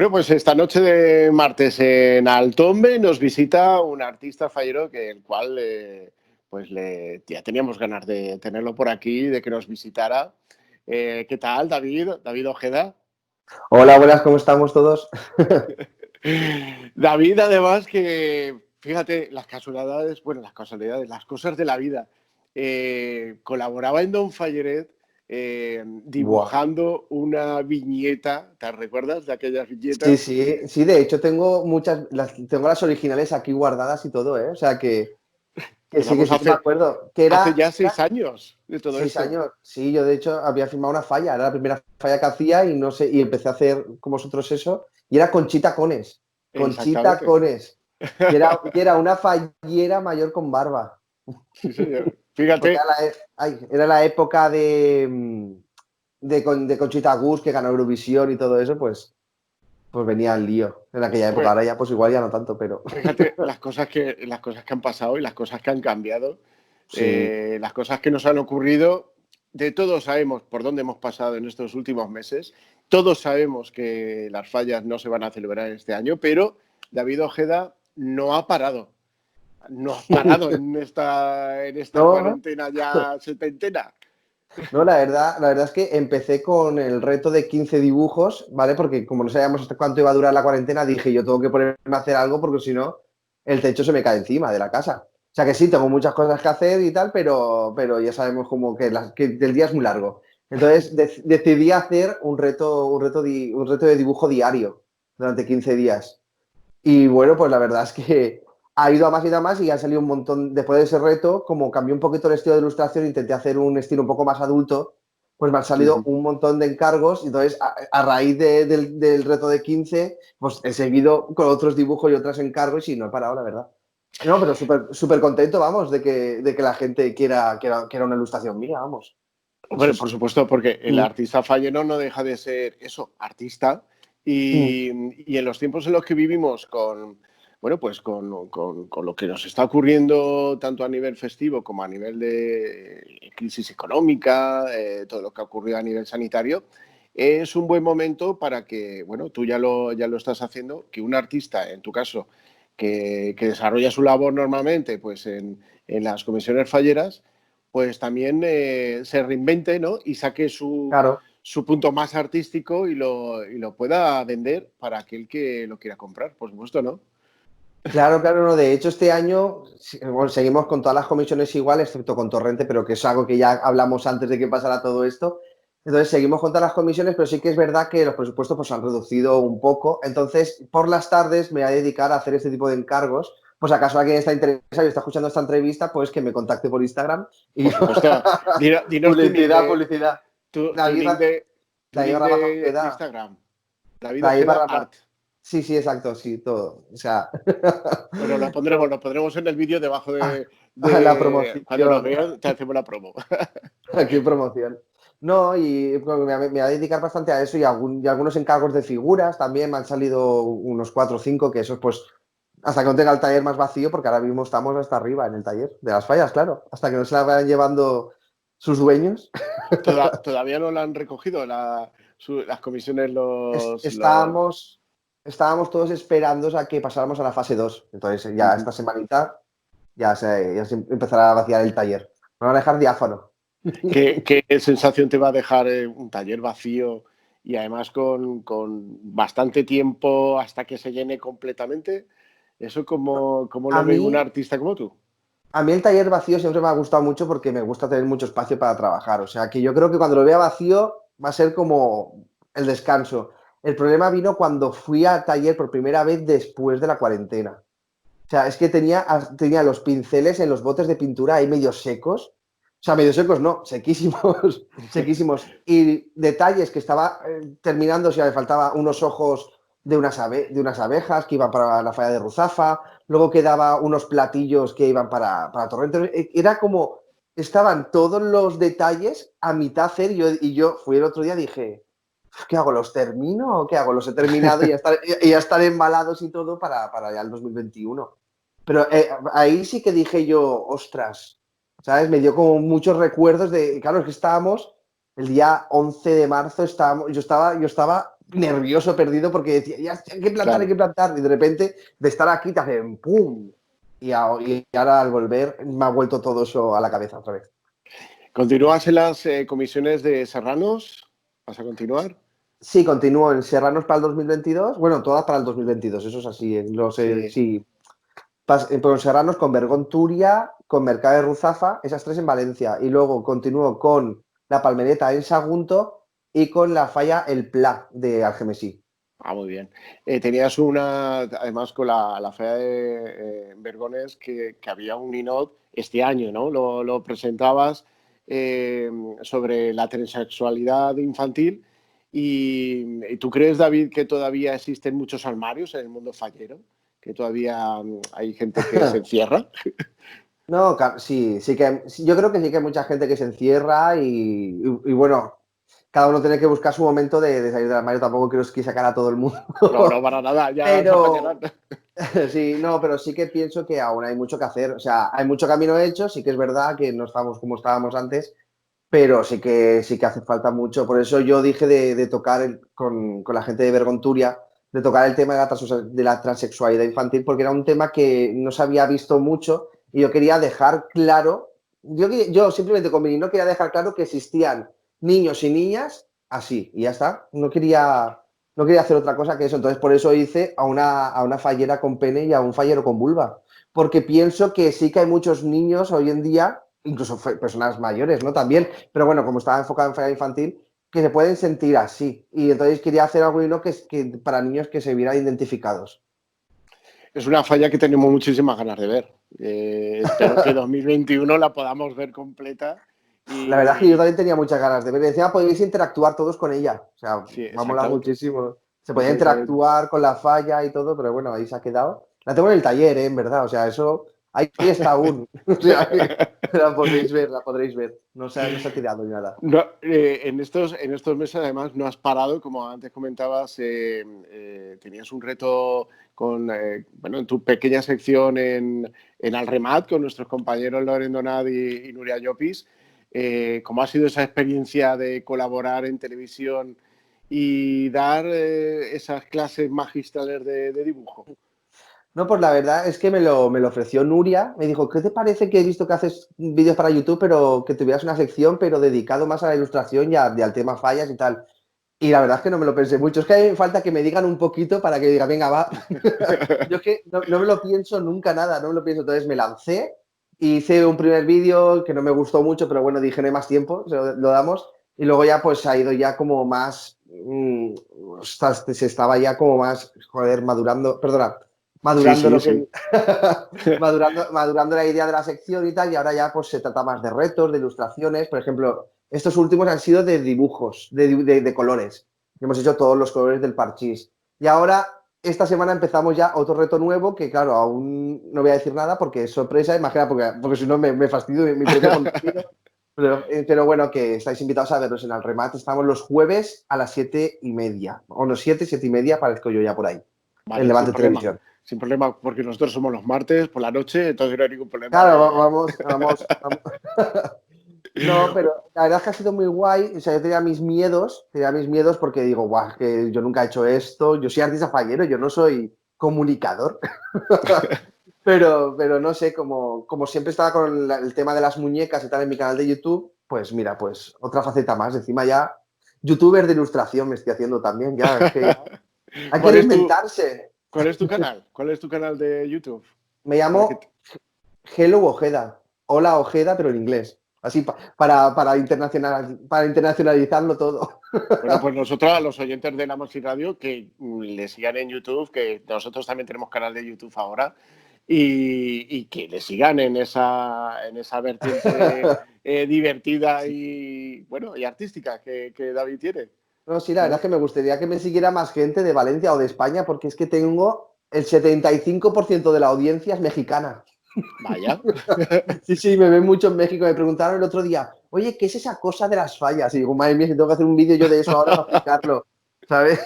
Bueno, pues esta noche de martes en Altombe nos visita un artista fallero que el cual ya teníamos ganas de tenerlo por aquí, de que nos visitara. ¿Qué tal, David? David Ojeda. Hola, buenas, ¿cómo estamos todos? David, además que, fíjate, las casualidades, las cosas de la vida. Colaboraba en Don Falleret Buah. dibujando una viñeta. ¿Te recuerdas de aquellas Sí, viñetas? sí, de hecho tengo tengo las originales aquí guardadas y todo, ¿eh? O sea que Empezamos sí que me acuerdo. Que hace ya era 6 años de todo 6 años. esto. Sí, yo de hecho había firmado una falla, era la primera falla que hacía y no sé, y empecé a hacer con vosotros eso. Y era Conchita Cones. Conchita Exactamente. Cones. Que era una fallera mayor con barba. Sí, señor. Porque Fíjate, era la época de Conchita Gus, que ganó Eurovisión y todo eso, pues venía el lío en aquella época. pues, Ahora ya, pues igual ya no tanto, pero fíjate las cosas que han pasado y las cosas que han cambiado, sí, las cosas que nos han ocurrido. De todos sabemos por dónde hemos pasado en estos últimos meses. Todos sabemos que las fallas no se van a celebrar este año, pero David Ojeda no ha parado. No ha parado en esta no, cuarentena ya setentena. no, la verdad es que empecé con el reto de 15 dibujos, ¿vale? Porque como no sabíamos hasta cuánto iba a durar la cuarentena, dije yo tengo que ponerme a hacer algo porque si no, el techo se me cae encima de la casa. O sea que sí, tengo muchas cosas que hacer y tal, pero ya sabemos como que el día es muy largo. Entonces decidí hacer un reto de dibujo diario durante 15 días. Y bueno, pues la verdad es que ha ido a más y a más y ha salido un montón. Después de ese reto, como cambié un poquito el estilo de ilustración, intenté hacer un estilo un poco más adulto, pues me han salido un montón de encargos. Y entonces, a raíz del reto de 15, pues he seguido con otros dibujos y otros encargos y no he parado, la verdad. No, pero súper súper contento, vamos, de que la gente quiera una ilustración mía, vamos. Bueno, por supuesto, porque el Mm, artista fallero no deja de ser eso, artista. mm, Y en los tiempos en los que vivimos con lo que nos está ocurriendo tanto a nivel festivo como a nivel de crisis económica, todo lo que ha ocurrido a nivel sanitario, es un buen momento para que, bueno, tú ya lo estás haciendo, que un artista, en tu caso, que desarrolla su labor normalmente pues en las comisiones falleras, pues también se reinvente, ¿no? Y saque claro. su punto más artístico y lo pueda vender para aquel que lo quiera comprar, por supuesto, ¿no? Claro, claro, no. De hecho, este año bueno, seguimos con todas las comisiones igual, excepto con Torrente, pero que es algo que ya hablamos antes de que pasara todo esto. Entonces, seguimos con todas las comisiones, pero sí que es verdad que los presupuestos pues, han reducido un poco. Entonces, por las tardes me voy a dedicar a hacer este tipo de encargos. Pues acaso alguien está interesado y está escuchando esta entrevista, pues que me contacte por Instagram. Y Por supuesto. Dinos tu nick publicidad, de, publicidad. tu David, nick de, tu David nick barra de Ojeda. Instagram. David David Ojeda barra. Art. Sí, sí, exacto, sí, todo. O sea, Bueno, lo pondremos, todo. lo pondremos en el vídeo debajo de, La de cuando nos promoción. veas, te hacemos la promo. Qué promoción. No, y pues, me voy a dedicar bastante a eso y algunos encargos de figuras también me han salido unos 4 o 5, que esos pues hasta que no tenga el taller más vacío, porque ahora mismo estamos hasta arriba en el taller de las fallas, claro, hasta que no se la vayan llevando sus dueños. Todavía no lo han recogido las comisiones, Estábamos todos esperando a que pasáramos a la fase 2. Entonces ya esta semanita ya se empezará a vaciar el taller. Me van a dejar diáfano. ¿Qué sensación te va a dejar un taller vacío y además con bastante tiempo hasta que se llene completamente? ¿Eso cómo A lo ve un mí, artista como tú? A mí el taller vacío siempre me ha gustado mucho porque me gusta tener mucho espacio para trabajar. O sea, que yo creo que cuando lo vea vacío va a ser como el descanso. El problema vino cuando fui al taller por primera vez después de la cuarentena. O sea, es que tenía los pinceles en los botes de pintura ahí medio secos. O sea, medio secos no, sequísimos, sequísimos. Y detalles que estaba terminando, o sea, me faltaba unos ojos de unas abejas que iban para la falla de Ruzafa. Luego quedaba unos platillos que iban para Torrente. Era como, estaban todos los detalles a mitad hacer y yo fui el otro día y dije, ¿qué hago? ¿Los termino o qué hago? Los he terminado y ya están embalados y todo para ya el 2021. Pero ahí sí que dije yo, ostras, ¿sabes? Me dio como muchos recuerdos claro, es que estábamos el día 11 de marzo, yo estaba nervioso, perdido, porque decía, ya hay que plantar, hay Claro. que plantar. Y de repente, de estar aquí, te hacen ¡pum! Y ahora al volver me ha vuelto todo eso a la cabeza otra vez. ¿Continúas en las comisiones de Serranos? ¿Vas a continuar? Sí, continúo en Serranos para el 2022. Bueno, todas para el 2022, eso es así. No sé, Sí. sí. Pero en Serranos con Bergón Turia, con Mercado de Ruzafa, esas tres en Valencia. Y luego continúo con La Palmereta en Sagunto y con la falla El Pla de Algemesí. Ah, muy bien. Tenías una, además con la fea de Bergones, que había un ninot este año, ¿no? Lo presentabas sobre la transexualidad infantil. ¿Y tú crees, David, que todavía existen muchos armarios en el mundo fallero? ¿Que todavía hay gente que se encierra? No, sí, yo creo que sí que hay mucha gente que se encierra y bueno, cada uno tiene que buscar su momento de salir del armario. Tampoco quiero que sacar a todo el mundo. No, no, para nada, ya se apañarán. Pero sí, no, pero sí que pienso que aún hay mucho que hacer. O sea, hay mucho camino hecho, sí que es verdad que no estamos como estábamos antes, pero sí que hace falta mucho. Por eso yo dije de tocar con la gente de Bergonturia, de tocar el tema de la transexualidad infantil, porque era un tema que no se había visto mucho y yo quería dejar claro, yo simplemente con mi no quería dejar claro que existían niños y niñas así, y ya está. No quería hacer otra cosa que eso. Entonces, por eso hice a una fallera con pene y a un fallero con vulva. Porque pienso que sí que hay muchos niños hoy en día, incluso personas mayores, ¿no? También, pero bueno, como estaba enfocado en falla infantil, que se pueden sentir así. Y entonces quería hacer algo que para niños que se vieran identificados. Es una falla que tenemos muchísimas ganas de ver. Espero que 2021 la podamos ver completa. La verdad es que yo Y también tenía muchas ganas de ver. Decía, podéis interactuar todos con ella. O sea, sí, me ha molado exactamente. muchísimo. Se podía Exactamente. interactuar con la falla y todo, pero bueno, ahí se ha quedado. La tengo en el taller, en verdad. O sea, eso ahí está aún. O sea, la podréis ver, la podréis ver. No se ha tirado ni nada. No, en estos meses, además, no has parado, como antes comentabas, tenías un reto bueno, en tu pequeña sección en Alremat con nuestros compañeros Loren Donat y Nuria Llopis. ¿Cómo ha sido esa experiencia de colaborar en televisión y dar esas clases magistrales de dibujo? No, pues la verdad es que me lo ofreció Nuria. Me dijo, ¿qué te parece que he visto que haces vídeos para YouTube, pero que tuvieras una sección, pero dedicado más a la ilustración y al tema fallas y tal? Y la verdad es que no me lo pensé mucho. Es que hay falta que me digan un poquito para que diga, venga, va. Yo es que no me lo pienso nunca nada, no me lo pienso. Entonces me lancé, hice un primer vídeo que no me gustó mucho, pero bueno, dije, no hay más tiempo, lo damos. Y luego ya pues ha ido ya como más, se estaba ya como más, joder, madurando, perdona, Sí, madurando sí, lo sí. que, madurando la idea de la sección y tal, y ahora ya pues se trata más de retos, de ilustraciones. Por ejemplo, estos últimos han sido de dibujos, de colores. Hemos hecho todos los colores del parchís. Y ahora, esta semana empezamos ya otro reto nuevo, que claro, aún no voy a decir nada porque es sorpresa, imagina, porque si no me fastidio mi propio contenido. Pero bueno, que estáis invitados a verlos en el remate. Estamos los jueves a las 7:30. O los 7:30 aparezco yo ya por ahí. En Vale, sin Levante problema. Televisión. Sin problema, porque nosotros somos los martes por la noche, entonces no hay ningún problema Claro, de... vamos. No, pero la verdad es que ha sido muy guay. O sea, yo tenía mis miedos porque digo, guau, que yo nunca he hecho esto. Yo soy artista fallero, yo no soy comunicador. Pero no sé, como siempre estaba con el tema de las muñecas y tal en mi canal de YouTube, pues mira, pues otra faceta más. Encima ya, youtuber de ilustración me estoy haciendo también, ya, es que ya hay que ¿Cuál es tu, reinventarse. cuál es tu canal? ¿Cuál es tu canal de YouTube? Me Para que llamo Hello Ojeda. Hola Ojeda, pero en inglés. Así para internacionalizarlo todo. Bueno, pues nosotros a los oyentes de la Moxie Radio que le sigan en YouTube, que nosotros también tenemos canal de YouTube ahora, y que le sigan en esa vertiente divertida y bueno y artística que David tiene. No, sí, la verdad ¿Vale? es que me gustaría que me siguiera más gente de Valencia o de España, porque es que tengo el 75% de la audiencia es mexicana. Vaya. Sí, sí, me ven mucho en México. Me preguntaron el otro día, oye, ¿qué es esa cosa de las fallas? Y digo, madre mía, si tengo que hacer un vídeo yo de eso ahora para explicarlo, ¿sabes?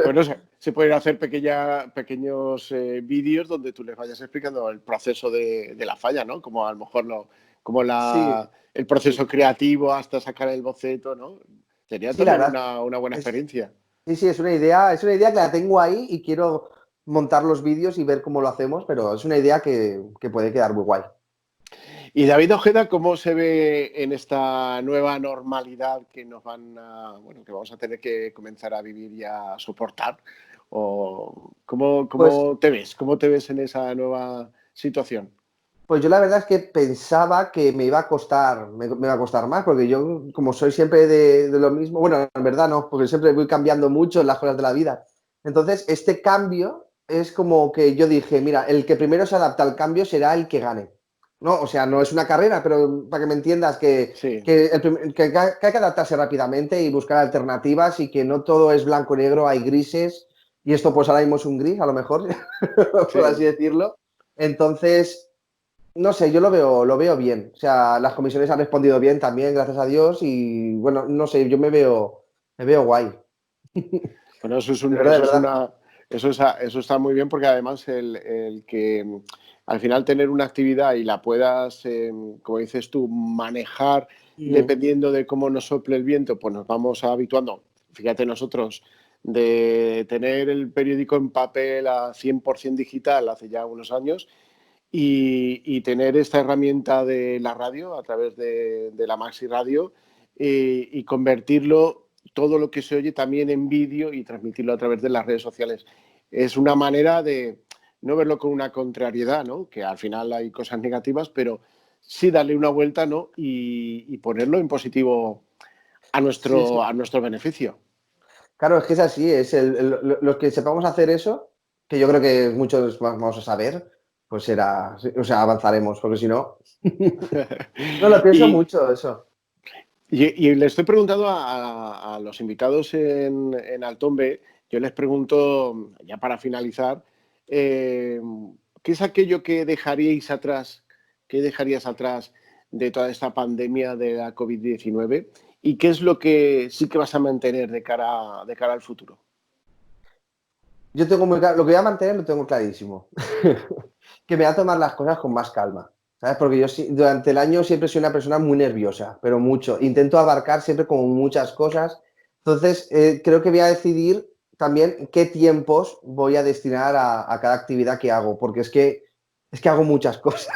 Bueno, se pueden hacer pequeños vídeos donde tú les vayas explicando el proceso de la falla, ¿no? Como a lo mejor como Sí, el proceso creativo hasta sacar el boceto, ¿no? Sería sí, la también verdad. una buena Es, experiencia. Sí, es una idea que la tengo ahí y quiero montar los vídeos y ver cómo lo hacemos, pero es una idea que puede quedar muy guay. Y David Ojeda, ¿cómo se ve en esta nueva normalidad que que vamos a tener que comenzar a vivir y a soportar? ¿O Pues, cómo te ves? ¿Cómo te ves en esa nueva situación? pues yo la verdad es que pensaba que me iba a costar, me iba a costar más, porque yo, como soy siempre de lo mismo, bueno, en verdad no, porque siempre voy cambiando mucho en las cosas de la vida. Entonces, este cambio es como que yo dije, mira, el que primero se adapta al cambio será el que gane. No, o sea, no es una carrera, pero para que me entiendas Sí, que hay que adaptarse rápidamente y buscar alternativas y que no todo es blanco y negro, hay grises, y esto pues ahora mismo es un gris, a lo mejor, por así sí. decirlo. Entonces, no sé, yo lo veo bien. O sea, las comisiones han respondido bien también, gracias a Dios, y bueno, no sé, yo me veo guay. Bueno, De verdad, de verdad. eso está muy bien porque además el que al final tener una actividad y la puedas, como dices tú, manejar Mm. dependiendo de cómo nos sople el viento, pues nos vamos habituando. Fíjate nosotros, de tener el periódico en papel a 100% digital hace ya unos años y tener esta herramienta de la radio a través de la Maxi Radio y convertirlo todo lo que se oye también en vídeo y transmitirlo a través de las redes sociales. Es una manera de no verlo con una contrariedad, ¿no? Que al final hay cosas negativas, pero sí darle una vuelta, ¿no? Y ponerlo en positivo Sí, sí. a nuestro beneficio. Claro, es que es así, los que sepamos hacer eso, que yo creo que muchos vamos a saber, pues será, o sea, avanzaremos, porque si no, no lo pienso y, mucho eso. y le estoy preguntando a los invitados en Altombe, yo les pregunto, ya para finalizar, eh, ¿qué es aquello que dejaríais atrás, qué dejarías atrás de toda esta pandemia de la COVID-19? ¿Y qué es lo que sí que vas a mantener de cara al futuro? Yo tengo muy claro, lo que voy a mantener lo tengo clarísimo. Que me va a tomar las cosas con más calma, ¿sabes? Porque yo durante el año siempre soy una persona muy nerviosa, pero mucho. Intento abarcar siempre como muchas cosas. Entonces, creo que voy a decidir también qué tiempos voy a destinar a cada actividad que hago, porque es que hago muchas cosas.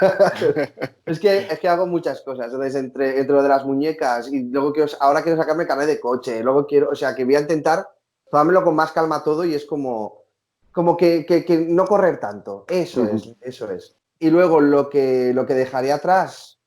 Es que hago muchas cosas. Entonces, entre lo de las muñecas y luego ahora quiero sacarme carnet de coche, luego quiero, o sea, que voy a intentar tomármelo con más calma todo y es como que no correr tanto. Eso Ujú. es, eso es. Y luego lo que dejaré atrás,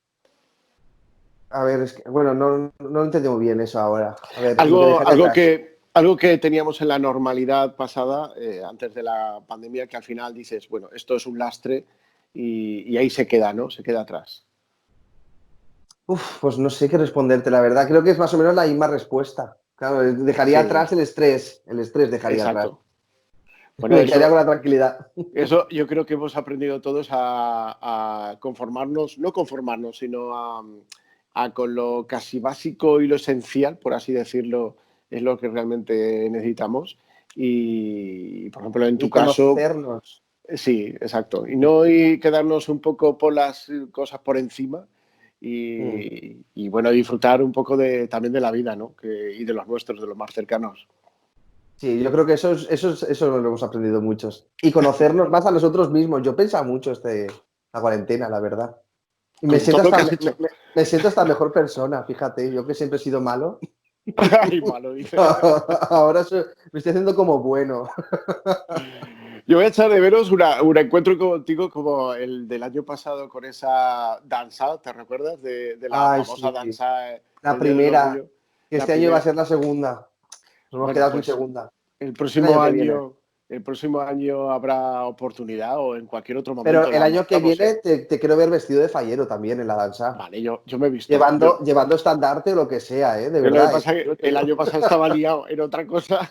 a ver, es que, bueno, no entiendo muy bien eso ahora. A ver, lo que dejaré atrás. Algo que teníamos en la normalidad pasada, antes de la pandemia, que al final dices, bueno, esto es un lastre y ahí se queda, ¿no? Se queda atrás. Uf, pues no sé qué responderte, la verdad. Creo que es más o menos la misma respuesta. Claro, dejaría Sí, atrás el estrés dejaría atrás. exacto. Bueno, Me quedaría con la tranquilidad. eso yo creo que hemos aprendido todos a conformarnos, no conformarnos, sino a con lo casi básico y lo esencial, por así decirlo, es lo que realmente necesitamos. Y, por ejemplo, en tu Y caso, conocernos. sí, exacto. Y no y quedarnos un poco por las cosas por encima Mm. y, bueno, disfrutar un poco también de la vida, ¿no? Y de los nuestros, de los más cercanos. Sí, yo creo que eso lo hemos aprendido muchos. Y conocernos más a nosotros mismos. Yo he pensado mucho la cuarentena, la verdad. Y me Con siento todo lo que hasta, has hecho. me siento hasta mejor persona, fíjate. Yo que siempre he sido malo. Ay, malo, dice. Ahora me estoy haciendo como bueno. Yo voy a echar de veros un encuentro contigo como el del año pasado con esa danza, ¿te recuerdas? De la Ay, famosa sí. danza La del Día del primera. Orgullo, Que la este año va a primera. ser la segunda. Nos hemos Bueno, quedado sin pues segunda. el El año que viene. próximo año habrá oportunidad o en cualquier otro Pero momento el la año que montamos, viene ¿eh? te quiero ver vestido de fallero también en la danza. Vale, yo me he visto. Llevando estandarte o lo que sea, ¿eh? De Lo que verdad, ¿eh? pasa es Yo que te el digo. año pasado estaba liado en otra cosa,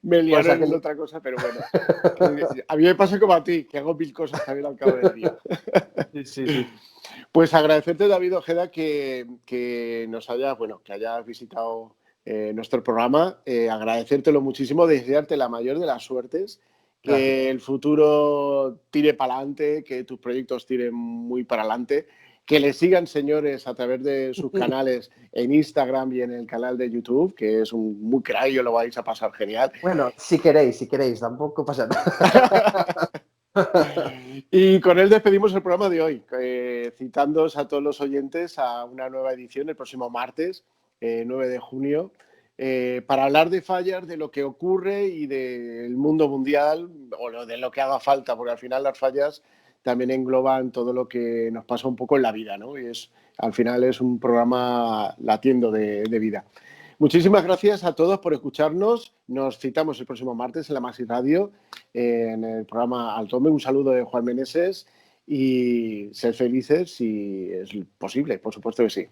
me Pues liaron en aquel. otra cosa, pero bueno, que a mí me pasa como a ti, que hago mil cosas también al cabo del día. Sí, sí, sí. Pues agradecerte, David Ojeda, que hayas visitado nuestro programa, agradecértelo muchísimo, desearte la mayor de las suertes, que Gracias. el futuro tire para adelante, que tus proyectos tiren muy para adelante que le sigan, señores, a través de sus canales en Instagram y en el canal de YouTube, que es un muy crack, lo vais a pasar genial. Bueno, si queréis, tampoco pasa nada. Y con él despedimos el programa de hoy, citándoos a todos los oyentes a una nueva edición el próximo martes, 9 de junio, para hablar de fallas, de lo que ocurre y del mundo mundial, o de lo que haga falta, porque al final las fallas también engloban todo lo que nos pasa un poco en la vida, ¿no? Y al final es un programa latiendo de vida. Muchísimas gracias a todos por escucharnos. Nos citamos el próximo martes en la Maxi Radio, en el programa Al Tome. Un saludo de Juan Meneses y sed felices si es posible, por supuesto que sí.